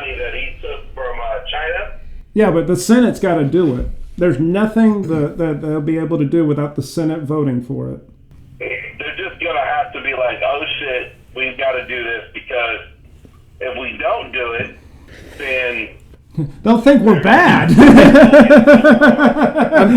money that he took from China. Yeah, but the Senate's got to do it. There's nothing that they'll be able to do without the Senate voting for it. They're just going to have to be like, oh shit, we've got to do this, because if we don't do it, then they'll think we're bad.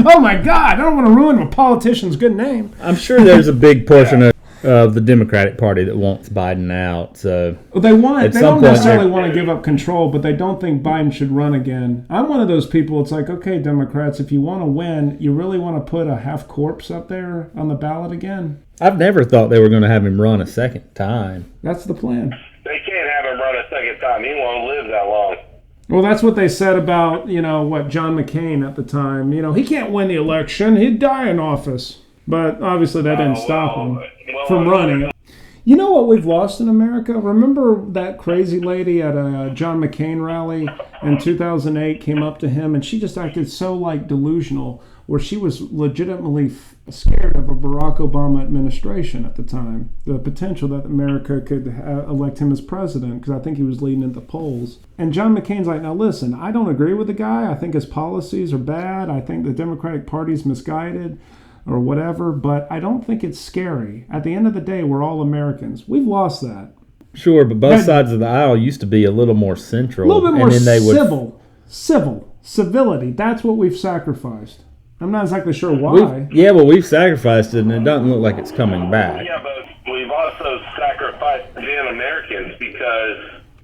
Oh my God, I don't want to ruin a politician's good name. I'm sure there's a big portion of the Democratic Party that wants Biden out. So they don't necessarily want to give up control, but they don't think Biden should run again. I'm one of those people. It's like, okay, Democrats, if you want to win, you really want to put a half corpse up there on the ballot again? I've never thought they were going to have him run a second time. That's the plan. They can't have him run a second time. He won't live that long. Well, that's what they said about, John McCain at the time. He can't win the election. He'd die in office. But obviously that didn't stop him from running. You know what we've lost in America? Remember that crazy lady at a John McCain rally in 2008 came up to him, and she just acted so delusional, where she was legitimately scared of a Barack Obama administration at the time. The potential that America could elect him as president, because I think he was leading at the polls. And John McCain's like, now listen, I don't agree with the guy. I think his policies are bad. I think the Democratic Party's misguided or whatever, but I don't think it's scary. At the end of the day, we're all Americans. We've lost that. Sure, but both sides of the aisle used to be a little more central. A little bit more civility. That's what we've sacrificed. I'm not exactly sure why. We've sacrificed it, and it doesn't look like it's coming back. Yeah, but we've also sacrificed being Americans because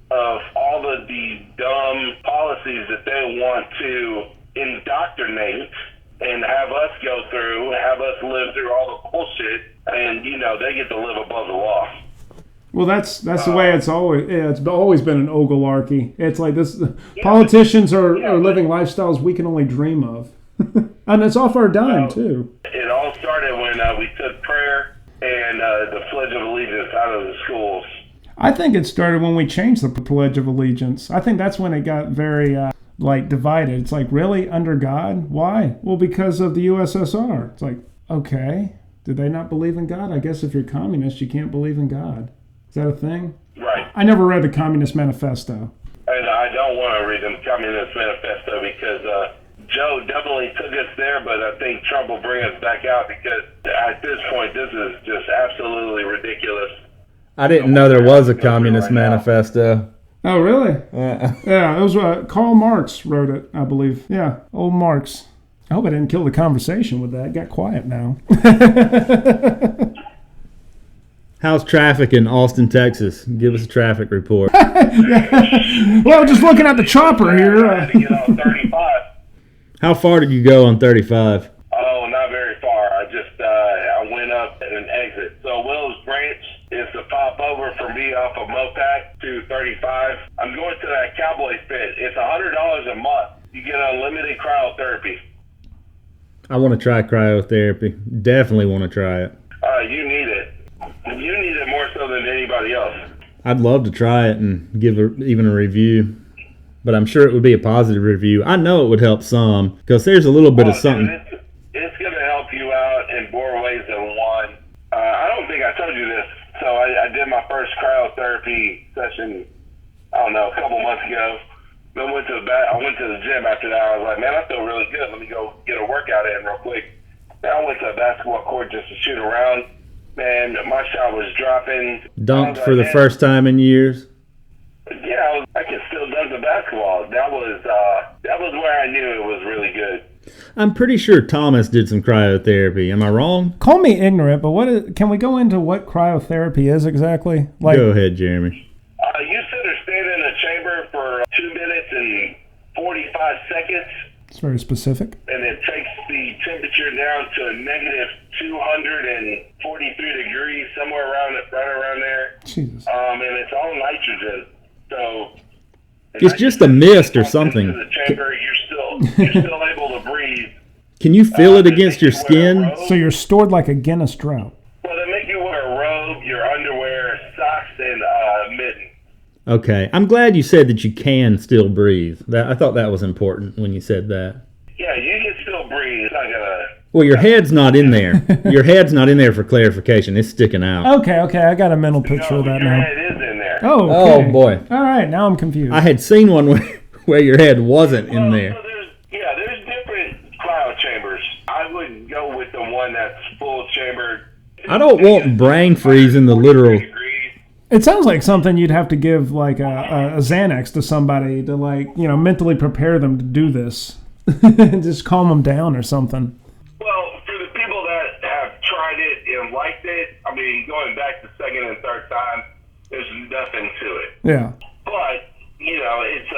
of all of the dumb policies that they want to indoctrinate and have us go through, have us live through all the bullshit, and they get to live above the law. Well, that's the way it's always been an oligarchy. It's like this: politicians are living lifestyles we can only dream of, and it's off our dime too. It all started when we took prayer and the Pledge of Allegiance out of the schools. I think it started when we changed the Pledge of Allegiance. I think that's when it got very divided. It's like, really, under God? Why? Well, because of the USSR. It's like, okay, did they not believe in God? I guess if you're communist, you can't believe in God. Is that a thing? Right. I never read the Communist Manifesto. And I don't want to read the Communist Manifesto because Joe definitely took us there, but I think Trump will bring us back out because at this point, this is just absolutely ridiculous. I didn't know there was a Communist Manifesto. Oh, really? Yeah, it was Karl Marx wrote it, I believe. Yeah, old Marx. I hope I didn't kill the conversation with that. It got quiet now. How's traffic in Austin, Texas? Give us a traffic report. Well, just looking at the chopper here. I had to get on 35. How far did you go on 35? Oh, not very far. I went up at an exit. So Willows Branch is the pop over for me off of Mopac to 35. I'm going to that Cowboy Fit. It's $100 a month. You get unlimited cryotherapy. I want to try cryotherapy. Definitely want to try it. You need it. You need it more so than anybody else. I'd love to try it and give even a review, but I'm sure it would be a positive review. I know it would help some because there's a little bit of something. Dude, it's going to help you out in more ways than one. I don't think I told you this. So I did my first cryotherapy session, a couple months ago. Then I went to the gym after that. I was like, man, I feel really good. Let me go get a workout in real quick. Then I went to a basketball court just to shoot around. Man, my shot was dropping. Dunked for the first time in years? Yeah, I can still dunk the basketball. That was where I knew it was really good. I'm pretty sure Thomas did some cryotherapy. Am I wrong? Call me ignorant, but can we go into what cryotherapy is exactly? Go ahead, Jeremy. You sit or stand in a chamber for 2 minutes and 45 seconds. It's very specific. And it takes the temperature down to negative 243 degrees, somewhere right around there. Jesus. And it's all nitrogen. So it's just a mist or something. The chamber, you're still able to breathe. Can you feel it against your skin? So you're stored like a Guinness drought. Well, they make you wear a robe, your underwear, socks, and mittens. Okay. I'm glad you said that you can still breathe. I thought that was important when you said that. Yeah, you can still breathe. It's not gonna... Well, your head's not in there. Your head's not in there for clarification. It's sticking out. Okay. I got a mental picture of that now. Your head is in there. Oh, okay. Oh, boy. All right, now I'm confused. I had seen one where your head wasn't in there. So there's different cryo chambers. I would go with the one that's full chambered. I don't want brain freeze in the literal. It sounds like something you'd have to give like a Xanax to somebody to mentally prepare them to do this. Just calm them down or something. Well, for the people that have tried it and liked it, I mean, going back the second and third time, there's nothing to it. Yeah. But, it's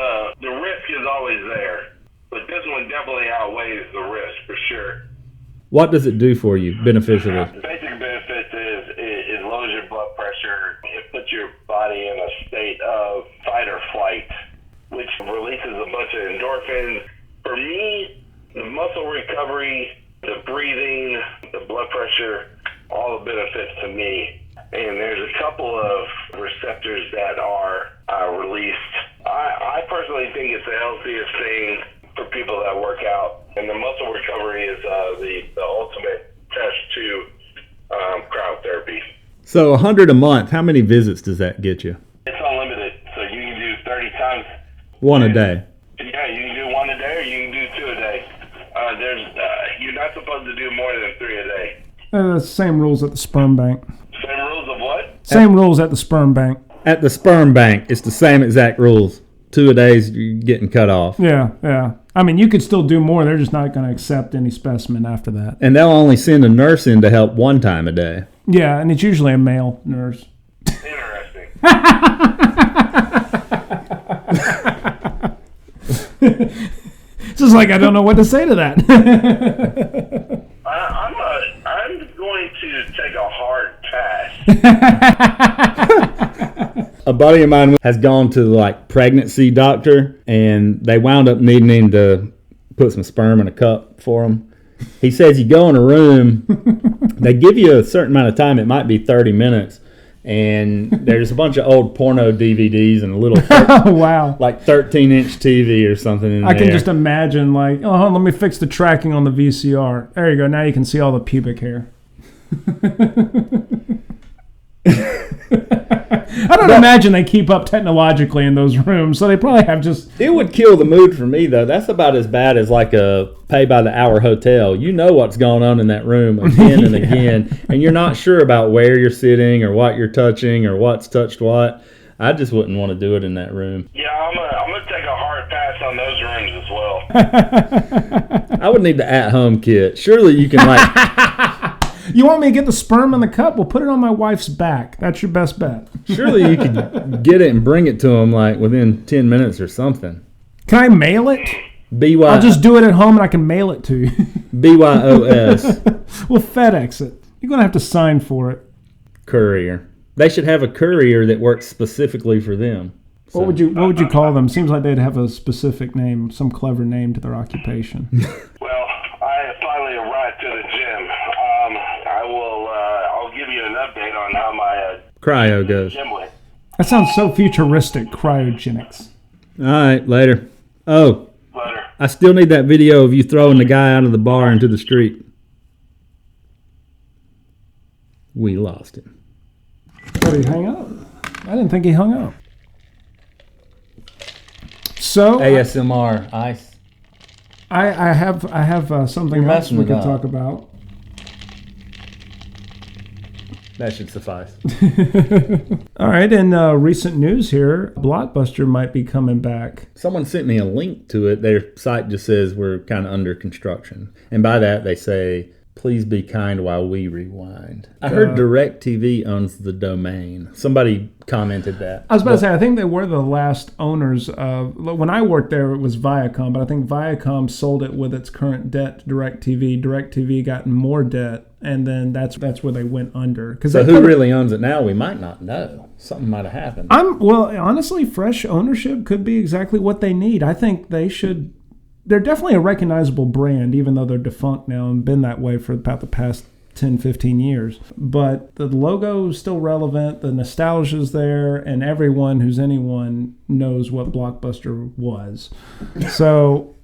the risk is always there. But this one definitely outweighs the risk for sure. What does it do for you beneficially? The basic benefits is it lowers your blood pressure. It puts your body in a state of fight or flight, which releases a bunch of endorphins. For me, the muscle recovery, the breathing, the blood pressure, all the benefits to me. And there's a couple of receptors that are released. I personally think it's the healthiest thing for people that work out. And the muscle recovery is the ultimate test to cryotherapy. So 100 a month, how many visits does that get you? It's unlimited, so you can do 30 times. One a day. Yeah, you can do one a day or you can do two a day. You're not supposed to do more than 3 a day. Same rules at the sperm bank. Same rules of what? Same rules at the sperm bank. At the sperm bank, it's the same exact rules. 2 a day, you're getting cut off. Yeah. I mean, you could still do more. They're just not going to accept any specimen after that. And they'll only send a nurse in to help 1 time a day. Yeah, and it's usually a male nurse. Interesting. It's just like I don't know what to say to that. I'm going to take a hard pass. A buddy of mine has gone to the pregnancy doctor, and they wound up needing him to put some sperm in a cup for him. He says you go in a room, they give you a certain amount of time, it might be 30 minutes, and there's a bunch of old porno DVDs and a little wow, 13-inch TV or something in there. I can just imagine let me fix the tracking on the VCR. There you go. Now you can see all the pubic hair. I don't imagine they keep up technologically in those rooms, so they probably have just... It would kill the mood for me, though. That's about as bad as a pay-by-the-hour hotel. You know what's going on in that room again and again, and you're not sure about where you're sitting or what you're touching or what's touched what. I just wouldn't want to do it in that room. Yeah, I'm gonna take a hard pass on those rooms as well. I would need the at-home kit. Surely you can You want me to get the sperm in the cup? We'll put it on my wife's back. That's your best bet. Surely you could get it and bring it to them within 10 minutes or something. Can I mail it? I'll just do it at home and I can mail it to you. BYOS. We'll FedEx it. You're going to have to sign for it. Courier. They should have a courier that works specifically for them. So. What would you call them? Seems like they'd have a specific name, some clever name to their occupation. Well, I have finally arrived to the gym. I'll give you an update on how my cryo goes. gym went. That sounds so futuristic, cryogenics. All right, later. Oh, Later. I still need that video of you throwing the guy out of the bar into the street. We lost him. Did he hang up? I didn't think he hung up. So ASMR ice. I have something You're else messing we it can up. talk about. That should suffice. All right, in recent news here, Blockbuster might be coming back. Someone sent me a link to it. Their site just says we're kind of under construction. And by that, they say, please be kind while we rewind. I heard DirecTV owns the domain. Somebody commented that. I was about to say, I think they were the last owners of... When I worked there, it was Viacom, but I think Viacom sold it with its current debt to DirecTV. DirecTV got more debt, and then that's where they went under. So who really owns it now? We might not know. Something might have happened. Honestly, fresh ownership could be exactly what they need. I think they should... They're definitely a recognizable brand, even though they're defunct now and been that way for about the past 10, 15 years. But the logo is still relevant, the nostalgia's there, and everyone who's anyone knows what Blockbuster was. So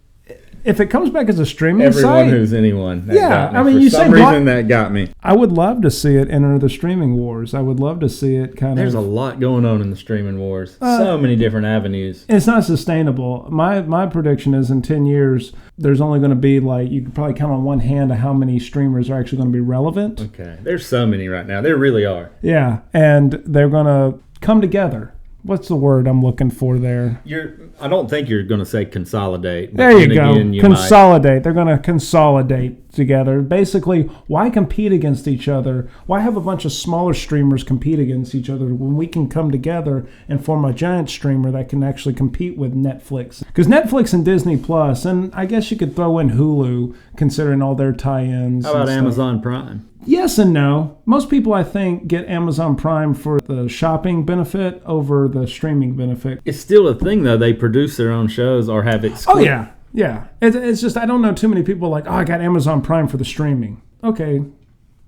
if it comes back as a streaming Everyone site, who's anyone. That Yeah, got me. I mean, For you some say reason that got me. I would love to see it enter the streaming wars. I would love to see it kind There's of. a lot going on in the streaming wars. So many different avenues. It's not sustainable. My prediction is in 10 years, there's only going to be like, you could probably count on one hand of how many streamers are actually going to be relevant. Okay. There's so many right now. There really are. Yeah, and they're going to come together. What's the word I'm looking for there? I don't think you're going to say consolidate. There you go. Again, Consolidate. They're going to consolidate together. Basically, why compete against each other? Why have a bunch of smaller streamers compete against each other when we can come together and form a giant streamer that can actually compete with Netflix? Because Netflix and Disney Plus, and I guess you could throw in Hulu, considering all their tie-ins. How about Amazon Prime? Yes and no. Most people, I think, get Amazon Prime for the shopping benefit over the streaming benefit. It's still a thing, though. They produce their own shows or have exclusive. Oh, yeah. Yeah. It's just, I don't know too many people like, I got Amazon Prime for the streaming. Okay.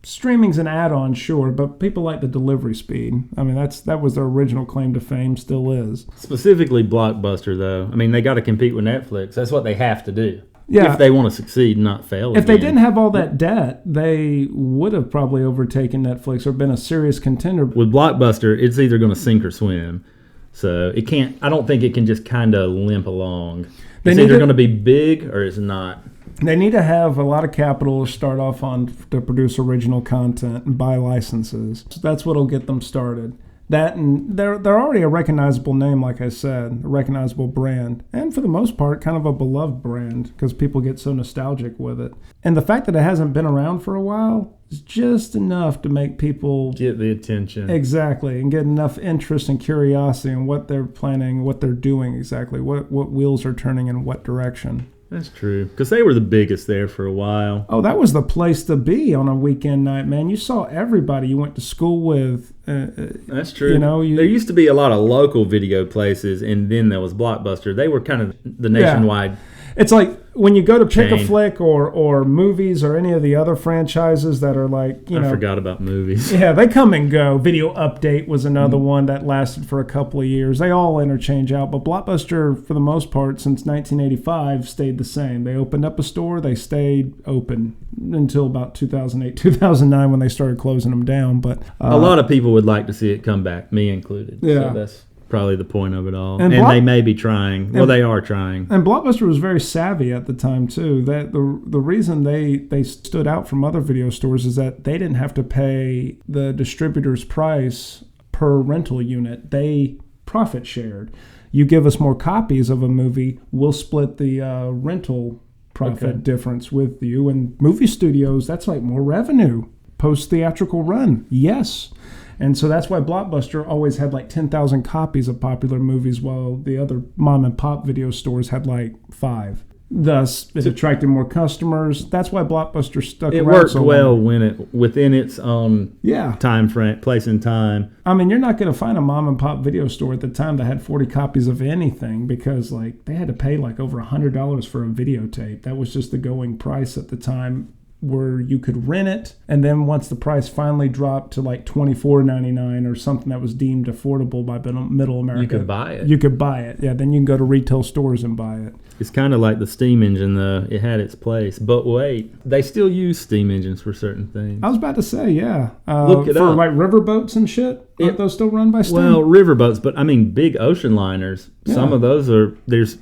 Streaming's an add-on, sure, but people like the delivery speed. I mean, that was their original claim to fame, still is. Specifically Blockbuster, though. I mean, they got to compete with Netflix. That's what they have to do. Yeah. If they want to succeed and not fail If again. they didn't have all that debt, they would have probably overtaken Netflix or been a serious contender. With Blockbuster, it's either going to sink or swim. So it can't. I don't think it can just kind of limp along. It's either going to be big or it's not. They need to have a lot of capital to start off on to produce original content and buy licenses. So that's what'll get them started. That, and they're already a recognizable name, like I said, a recognizable brand, and for the most part, kind of a beloved brand because people get so nostalgic with it. And the fact that it hasn't been around for a while is just enough to make people Get the attention. exactly and get enough interest and curiosity in what they're planning, what they're doing exactly, what wheels are turning in what direction. That's true. Because they were the biggest there for a while. Oh, that was the place to be on a weekend night, man. You saw everybody you went to school with. That's true. You know, there used to be a lot of local video places, and then there was Blockbuster. They were kind of the nationwide. It's like when you go to pick a Chain. flick or movies or any of the other franchises that are like, I forgot about movies. Yeah, they come and go. Video Update was another one that lasted for a couple of years. They all interchange out, but Blockbuster, for the most part, since 1985, stayed the same. They opened up a store. They stayed open until about 2008, 2009 when they started closing them down. But A lot of people would like to see it come back, me included. Yeah. So that's probably the point of it all. And And they may be trying. Well, they are trying. And Blockbuster was very savvy at the time too. That the reason they stood out from other video stores is that they didn't have to pay the distributor's price per rental unit. They profit shared. You give us more copies of a movie, we'll split the rental profit difference with you. And movie studios, that's like more revenue post theatrical run. Yes. And so that's why Blockbuster always had like 10,000 copies of popular movies while the other mom and pop video stores had like 5. Thus, it attracted more customers. That's why Blockbuster stuck around. It worked so well long. when it within its own time frame, place and time. I mean, you're not going to find a mom and pop video store at the time that had 40 copies of anything because like they had to pay like over $100 for a videotape. That was just the going price at the time, where you could rent it, and then once the price finally dropped to like $24.99 or something that was deemed affordable by middle America, You could buy it. You could buy it. Yeah, then you can go to retail stores and buy it. It's kind of like the steam engine, though. It had its place. But wait, they still use steam engines for certain things. I was about to say, yeah. Look it for up. like riverboats and shit. Aren't those still run by steam? Well, riverboats, but I mean big ocean liners. Yeah. Some of those are, there's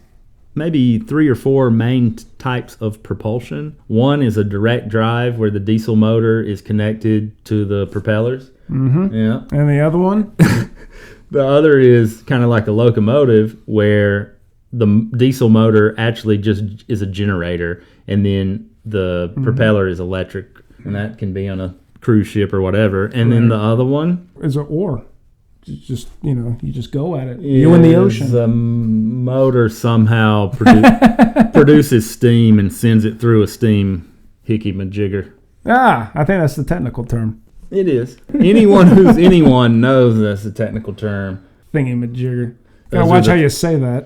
maybe 3 or 4 main types of propulsion. One is a direct drive where the diesel motor is connected to the propellers. Mm-hmm. Yeah. And the other one? The other is kind of like a locomotive where the diesel motor actually just is a generator, and then the propeller is electric, and that can be on a cruise ship or whatever. And then the other one is an oar. Just, you just go at it. You in the ocean. The motor somehow produces steam and sends it through a steam hickey-majigger. I think that's the technical term. It is. Anyone who's anyone knows that's the technical term. Thingy-majigger. Gotta watch how you say that.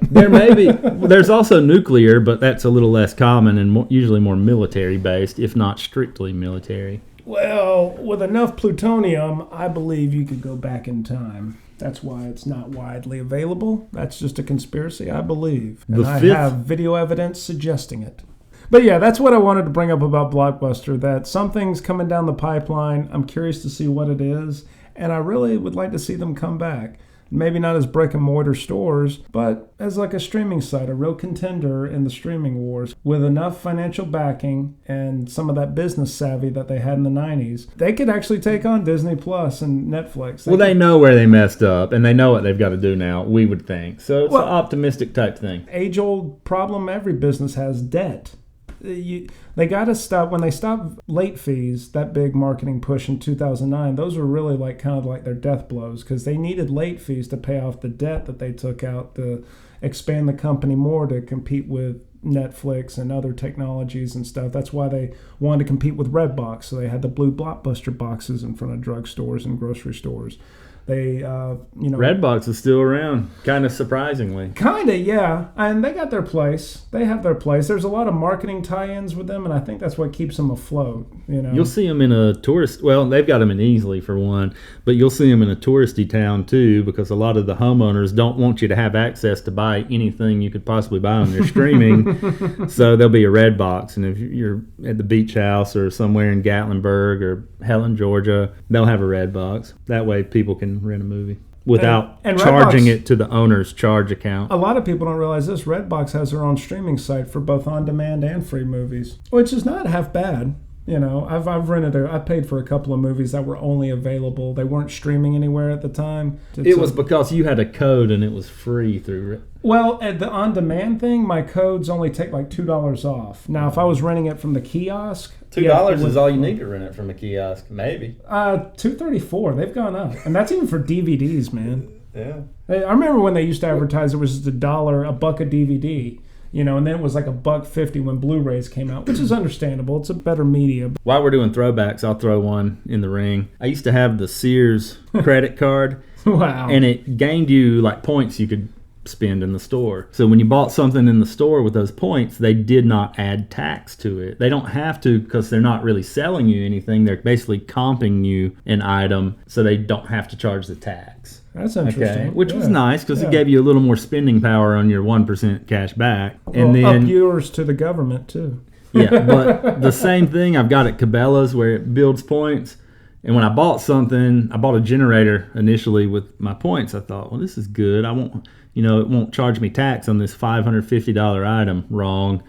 There's also nuclear, but that's a little less common and usually more military-based, if not strictly military. Well, with enough plutonium, I believe you could go back in time. That's why it's not widely available. That's just a conspiracy, I believe. And I have video evidence suggesting it. But yeah, that's what I wanted to bring up about Blockbuster, that something's coming down the pipeline. I'm curious to see what it is, and I really would like to see them come back. Maybe not as brick and mortar stores, but as like a streaming site, a real contender in the streaming wars with enough financial backing and some of that business savvy that they had in the 90s. They could actually take on Disney Plus and Netflix. They know where they messed up, and they know what they've got to do now, we would think. So it's an optimistic type thing. Age-old problem every business has, debt. They got to stop. When they stopped late fees, that big marketing push in 2009, those were really like kind of like their death blows, because they needed late fees to pay off the debt that they took out to expand the company more to compete with Netflix and other technologies and stuff. That's why they wanted to compete with Redbox, so they had the blue Blockbuster boxes in front of drugstores and grocery stores. They, Redbox is still around, kind of surprisingly. Kind of, yeah. And they got their place. They have their place. There's a lot of marketing tie-ins with them, and I think that's what keeps them afloat. You'll see them in a tourist. Well, they've got them in Easley for one, but you'll see them in a touristy town too, because a lot of the homeowners don't want you to have access to buy anything you could possibly buy on their streaming. So there'll be a Redbox, and if you're at the beach house or somewhere in Gatlinburg or Helen, Georgia, they'll have a Redbox. That way, people can rent a movie without and charging Redbox, it to the owner's charge account. A lot of people don't realize this. Redbox has their own streaming site for both on-demand and free movies, which is not half bad. I've rented I paid for a couple of movies that were only available. They weren't streaming anywhere at the time. It was because you had a code and it was free through. Well, at the on-demand thing, my codes only take like $2 off. Now, if I was renting it from the kiosk, $2 is all you need to rent it from a kiosk, maybe. $2.34. They've gone up, and that's even for DVDs, man. Yeah. I remember when they used to advertise it was just $1, a buck a DVD. And then it was like $1.50 when Blu-rays came out, which is understandable. It's a better media. While we're doing throwbacks, I'll throw one in the ring. I used to have the Sears credit card. Wow. And it gained you like points you could spend in the store. So when you bought something in the store with those points, they did not add tax to it. They don't have to, because they're not really selling you anything. They're basically comping you an item, so they don't have to charge the tax. That's interesting. Okay. Which was nice, because it gave you a little more spending power on your 1% cash back. And then up yours to the government too. Yeah, but the same thing I've got at Cabela's, where it builds points. And when I bought something, I bought a generator initially with my points. I thought, well, this is good. I won't, it won't charge me tax on this $550 item. Wrong.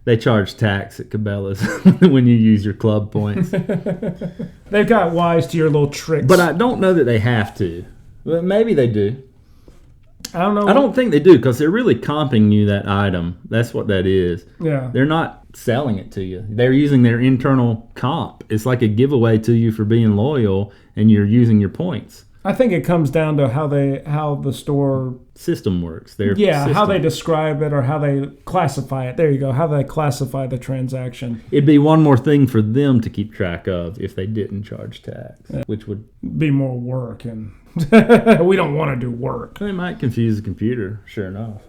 They charge tax at Cabela's when you use your club points. They've got wise to your little tricks. But I don't know that they have to. But maybe they do. I don't know. I don't think they do, because they're really comping you that item. That's what that is. Yeah. They're not selling it to you. They're using their internal comp. It's like a giveaway to you for being loyal, and you're using your points. I think it comes down to how the store system works. How they describe it or how they classify it. There you go. How they classify the transaction. It'd be one more thing for them to keep track of if they didn't charge tax, which would be more work, and we don't want to do work. They might confuse the computer. Sure enough.